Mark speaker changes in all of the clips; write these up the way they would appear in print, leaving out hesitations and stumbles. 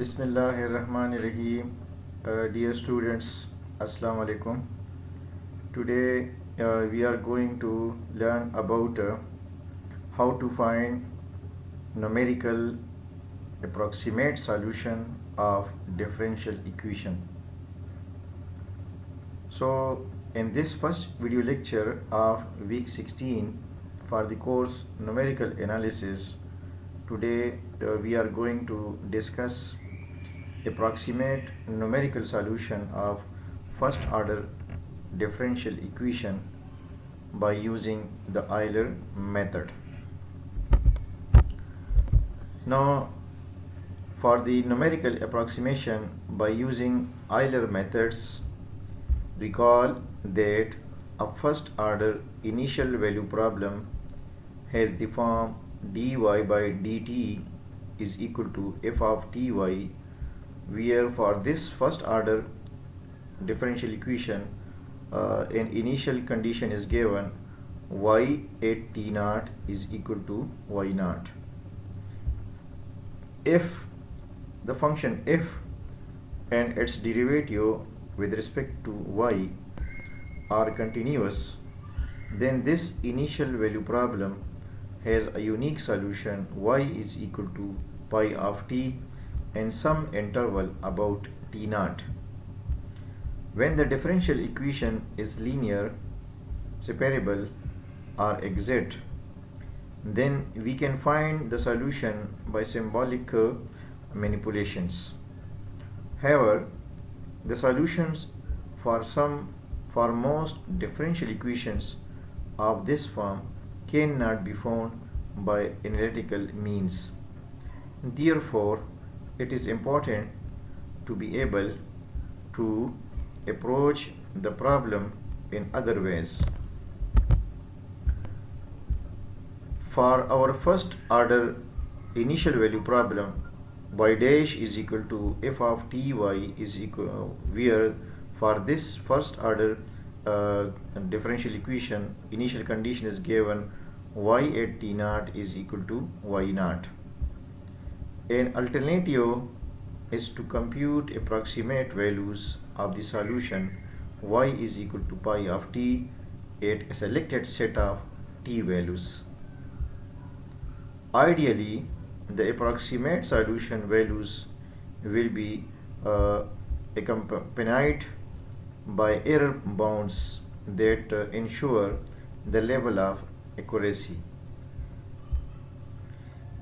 Speaker 1: Bismillahirrahmanirrahim. Dear students, Assalamu alaikum. Today we are going to learn about how to find numerical approximate solution of differential equation. So in this first video lecture of week 16 for the course Numerical Analysis, today we are going to discuss approximate numerical solution of first order differential equation by using the Euler method. Now, for the numerical approximation by using Euler methods, recall that a first order initial value problem has the form dy by dt is equal to f of ty, where for this first order differential equation an initial condition is given y at t naught is equal to y naught. If the function f and its derivative with respect to y are continuous, then this initial value problem has a unique solution y is equal to pi of t and some interval about t naught. When the differential equation is linear, separable or exact, then we can find the solution by symbolic manipulations. However, the solutions for most differential equations of this form cannot be found by analytical means. Therefore, it is important to be able to approach the problem in other ways. For our first order initial value problem, y dash is equal to f of ty is equal, where for this first order differential equation initial condition is given y at t naught is equal to y naught. An alternative is to compute approximate values of the solution y is equal to pi of t at a selected set of t values. Ideally, the approximate solution values will be accompanied by error bounds that ensure the level of accuracy.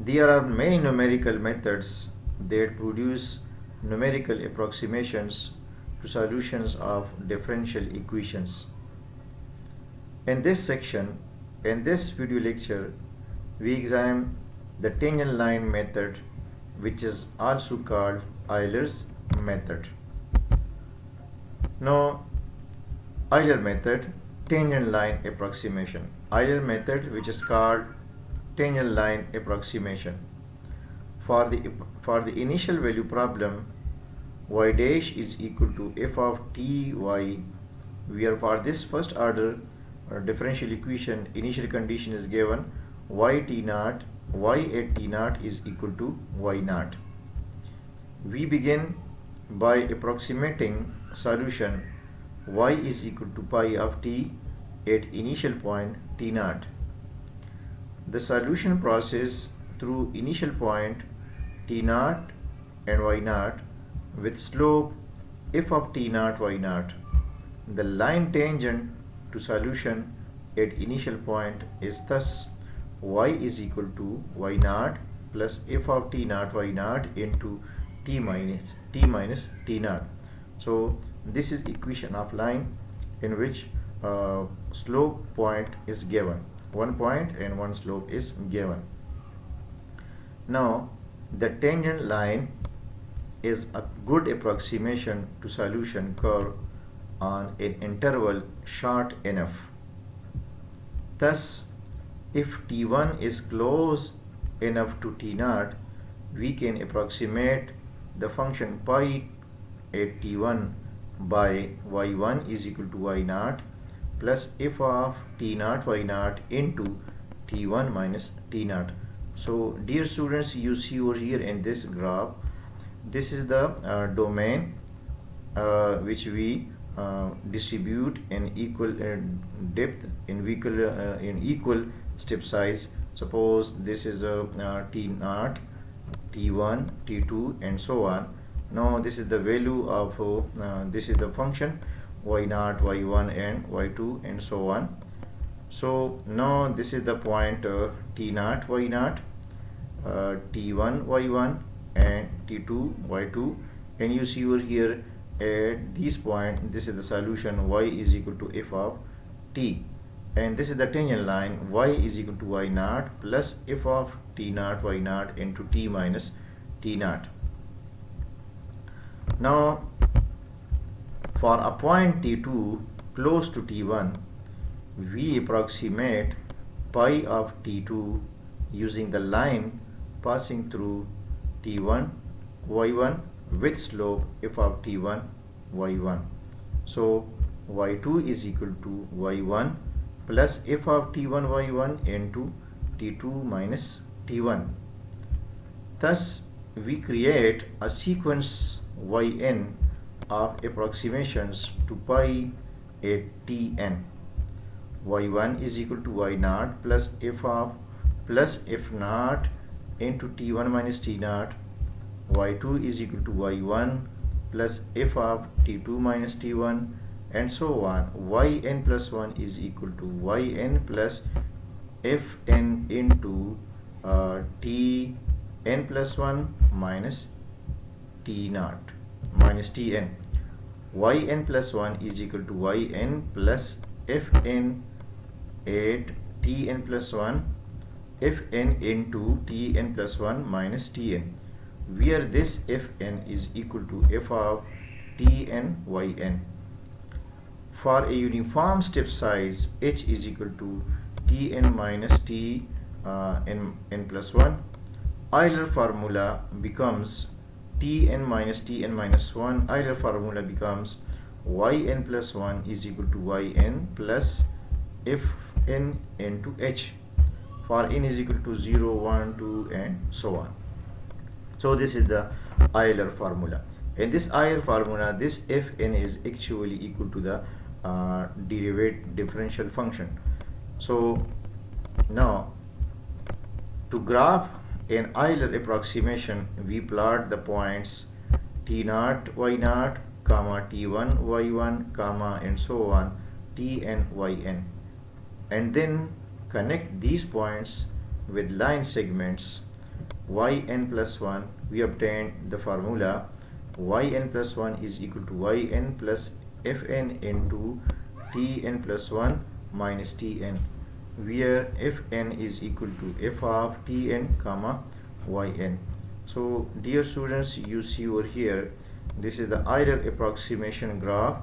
Speaker 1: There are many numerical methods that produce numerical approximations to solutions of differential equations. In this section, in this video lecture, we examine the tangent line method, which is also called Euler's method. Now, Euler method, tangent line approximation. Euler method, which is called tangent line approximation. For the initial value problem, y dash is equal to f of ty, where for this first order differential equation initial condition is given y t naught, y at t naught is equal to y naught. We begin by approximating solution y is equal to pi of t at initial point t naught. The solution process through initial point t naught and y naught with slope f of t naught y naught. The line tangent to solution at initial point is thus y is equal to y naught plus f of t naught y naught into t minus t naught. So this is equation of line in which slope point is given. One point and one slope is given. Now, the tangent line is a good approximation to solution curve on an interval short enough. Thus, if t1 is close enough to t naught, we can approximate the function pi at t1 by y1 is equal to y naught plus f of t naught y naught into t1 minus t naught. So dear students, you see over here in this graph this is the domain which we distribute in equal depth in equal step size. Suppose this is a t naught, t1, t2 and so on. Now this is the value of this is the function y0, y1 and y2 and so on. So now this is the point t0, y0, t1, y1 and t2, y2, and you see over here at this point this is the solution y is equal to f of t, and this is the tangent line y is equal to y0 plus f of t0, y0 into t minus t0. Now for a point t2 close to t1, we approximate pi of t2 using the line passing through t1, y1 with slope f of t1, y1. So y2 is equal to y1 plus f of t1, y1 into t2 minus t1. Thus we create a sequence yn of approximations to pi at tn. y1 is equal to y0 plus f0 into t1 minus t0. y2 is equal to y1 plus f of t2 minus t1 and so on. yn plus 1 is equal to yn plus fn into tn plus 1 minus t0 minus tn. yn plus 1 is equal to yn plus fn at tn plus 1 fn into tn plus 1 minus tn, where this fn is equal to f of tn yn. For a uniform step size h is equal to tn minus t n plus 1, Euler formula becomes tn minus 1. Euler formula becomes yn plus 1 is equal to yn plus fn into h for n is equal to 0, 1, 2 and so on. So this is the Euler formula. In this Euler formula, this fn is actually equal to the derivative differential function. So now to graph an Euler approximation, we plot the points t0, y0, comma t1, y1, comma and so on, tn, yn, and then connect these points with line segments yn plus 1. We obtain the formula yn plus 1 is equal to yn plus fn into tn plus 1 minus tn, where fn is equal to f of tn comma yn. So dear students, you see over here this is the Euler approximation graph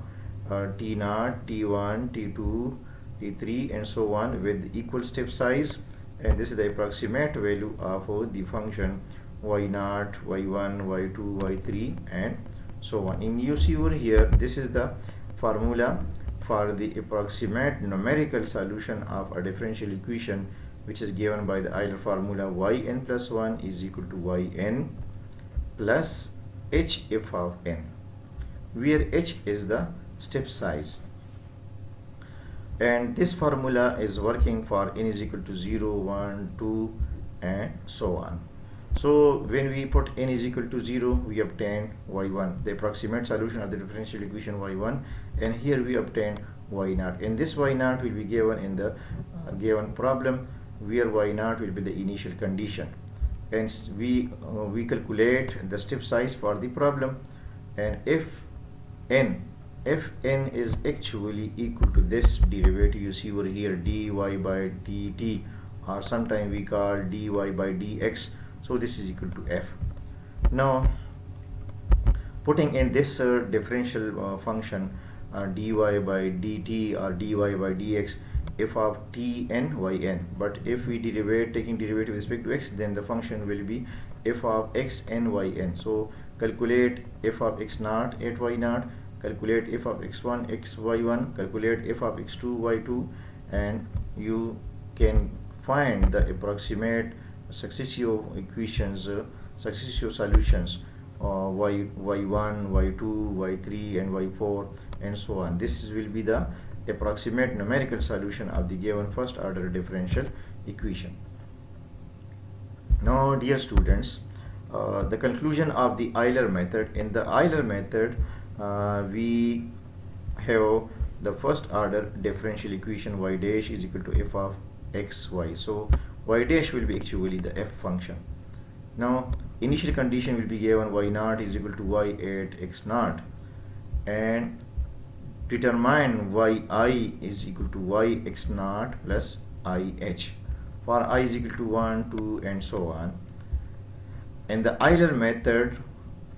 Speaker 1: t0, t1, t2, t3 and so on with equal step size, and this is the approximate value of the function y0, y1, y2, y3 and so on. And you see over here this is the formula for the approximate numerical solution of a differential equation, which is given by the Euler formula yn plus 1 is equal to yn plus hf of n, where h is the step size, and this formula is working for n is equal to 0, 1, 2 and so on. So when we put n is equal to 0, we obtain y1, the approximate solution of the differential equation y1, and here we obtain y0, and this y0 will be given in the given problem, where y0 will be the initial condition, and we calculate the step size for the problem, and if fn is actually equal to this derivative you see over here, dy by dt, or sometimes we call dy by dx. So this is equal to f. Now putting in this differential function dy by dt or dy by dx, f of t n yn, but if we taking derivative with respect to x, then the function will be f of x n yn. So calculate f of x0 at y0, calculate f of x1 xy1, calculate f of x2 y2, and you can find the approximate successive equations, successive solutions y1, y2, y3 and y4 and so on. This will be the approximate numerical solution of the given first order differential equation. Now dear students, the conclusion of the Euler method. In the Euler method, we have the first order differential equation y dash is equal to f of x y. So y dash will be actually the f function. Now initial condition will be given y naught is equal to y at x naught, and determine yi is equal to y x naught plus ih for I is equal to 1, 2 and so on. And the Euler method,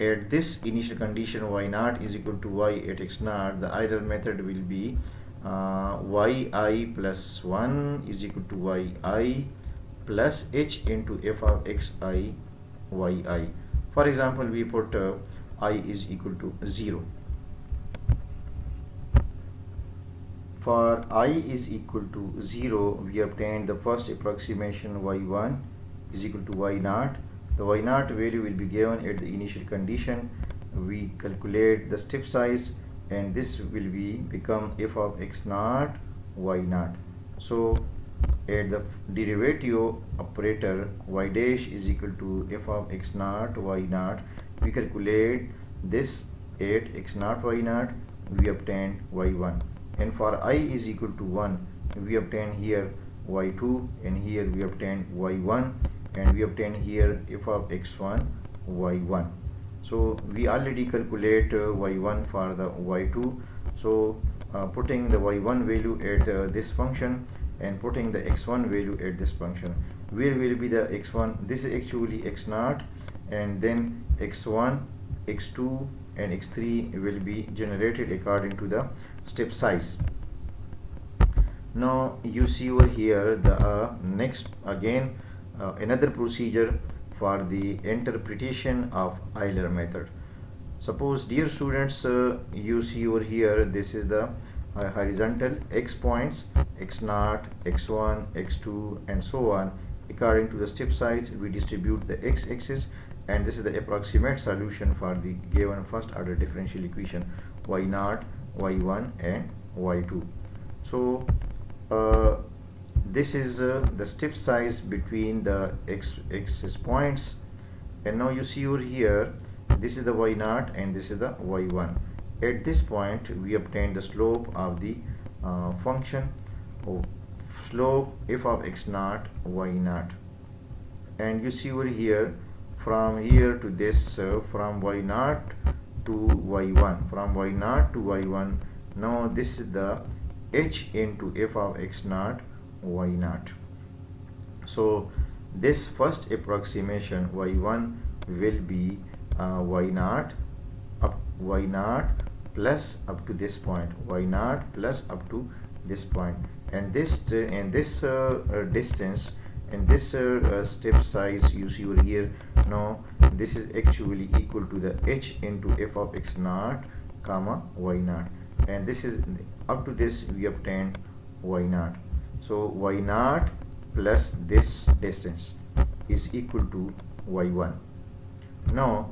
Speaker 1: at this initial condition y naught is equal to y at x naught, the Euler method will be yi plus 1 is equal to yi plus h into f of xi yi. For example, we put I is equal to 0. For I is equal to 0, we obtain the first approximation y1 is equal to y naught. The y naught value will be given at the initial condition. We calculate the step size, and this will become f of x naught y naught. So at the derivative operator y dash is equal to f of x naught y naught, we calculate this at x naught y naught, we obtain y1. And for I is equal to 1, we obtain here y2, and here we obtain y1, and we obtain here f of x1 y1. So we already calculate y1 for the y2. So putting the y1 value at this function and putting the x1 value at this function, where will be the x1? This is actually x naught, and then x1, x2 and x3 will be generated according to the step size. Now you see over here the next again another procedure for the interpretation of Euler method. Suppose, dear students, you see over here, this is the horizontal x points, x naught, x1, x2 and so on. According to the step size, we distribute the x-axis, and this is the approximate solution for the given first order differential equation y naught, y1 and y2. So this is the step size between the x-axis points, and now you see over here, this is the y naught and this is the y1. At this point, we obtain the slope of the function slope f of x naught y naught, and you see over here, from here to this, from y naught to y1, from y naught to y1. Now this is the h into f of x naught y naught. So this first approximation y1 will be y naught plus up to this point, y naught plus up to this point, and this distance and this step size you see over here. Now this is actually equal to the h into f of x naught comma y naught, and this is up to this we obtain y naught. So y naught plus this distance is equal to y1. Now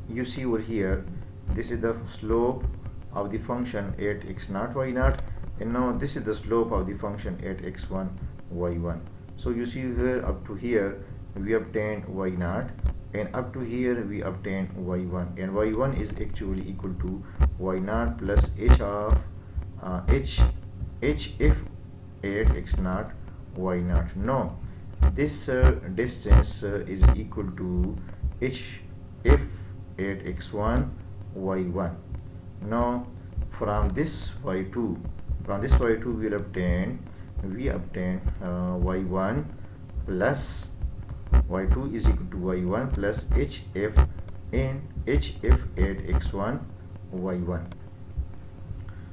Speaker 1: you see over here, this is the slope of the function at x naught y naught, and now this is the slope of the function at x1 y1. So you see here, up to here we obtained y naught, and up to here we obtained y1, and y1 is actually equal to y naught plus h of hf at x naught y naught. Now this distance is equal to hf at x1 y1. Now from this y2 we obtain y1 plus y2 is equal to y1 plus hf in hf at x1 y1.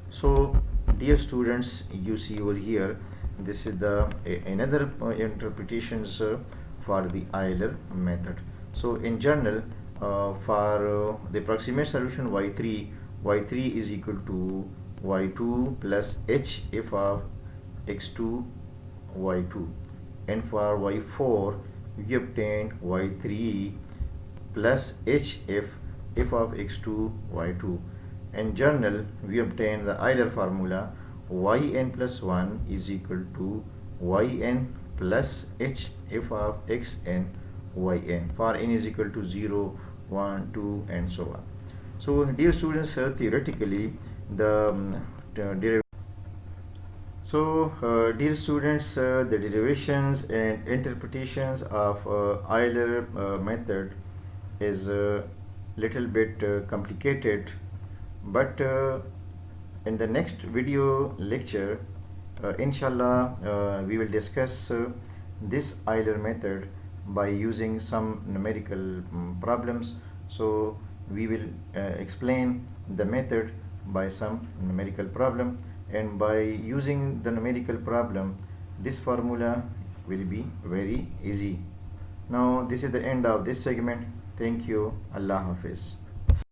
Speaker 1: So dear students, you see over here, this is the another interpretations for the Euler method. So in general, for the approximate solution y3 is equal to y2 plus hf of x2 y2, and for y4 we obtain y3 plus hf f of x2 y2. In general, we obtain the Euler formula yn plus 1 is equal to yn plus h f of xn yn for n is equal to 0, 1, 2 and so on. So dear students, theoretically the the derivations and interpretations of Euler method is a little bit complicated, but in the next video lecture, inshallah, we will discuss this Euler method by using some numerical problems. So we will explain the method by some numerical problem, and by using the numerical problem, this formula will be very easy. Now this is the end of this segment. Thank you. Allah Hafiz.